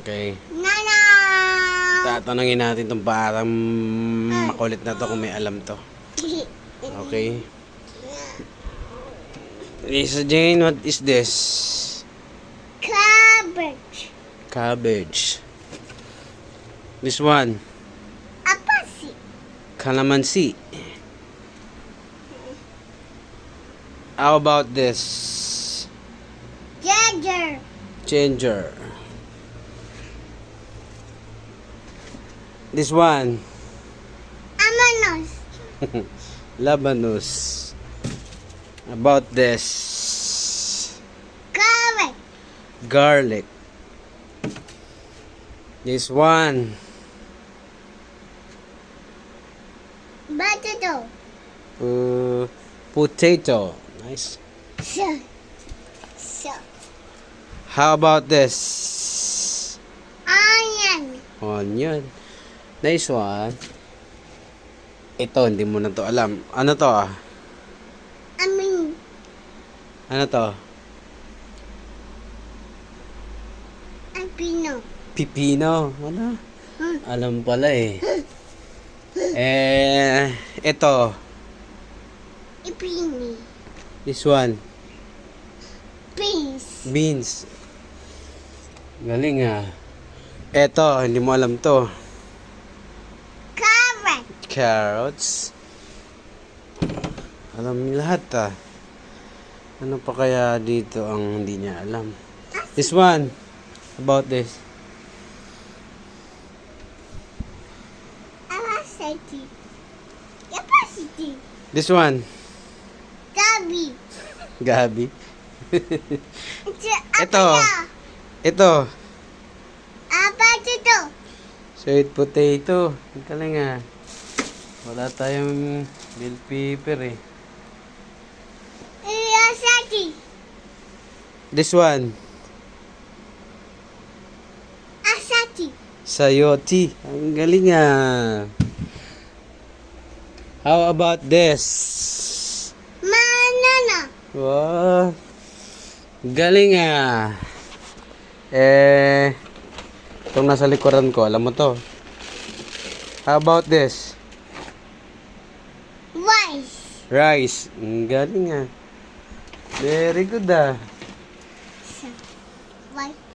Okay. Nana! Tatanungin natin itong parang makulit na to kung may alam to. Okay. Lisa Jane, what is this? Cabbage. Cabbage. This one. Apasi. Calamansi. How about this? Ginger. Ginger. This one. Amanos. Labanus. About this? Garlic. Garlic. This one. Potato. Potato. Nice. So. How about this? Onion. Onion. Nice one. Ito, hindi mo na to alam. Ano to ah? Ano to? Pino. Pipino. Ano? Hmm. Alam pala eh. Ito. Ipini. This one. Beans. Beans. Galing ah. Ito, hindi mo alam to. Carrot. Carrots. Alam niya lahat ah. Ano pa kaya dito ang hindi niya alam? This one. About this. Capacity. Capacity. This one. Gabi. Gabi. Ito. Ito. Potato. Sweet potato. Ang galing ah. Wala tayong bell pepper eh. Asati. This one. Asati. Sayote. Ang galing ah. How about this? Banana. Wow. Galing ah. Itong nasa likuran ko, alam mo to. How about this? Rice. Rice. Ang galing ah. Very good ah.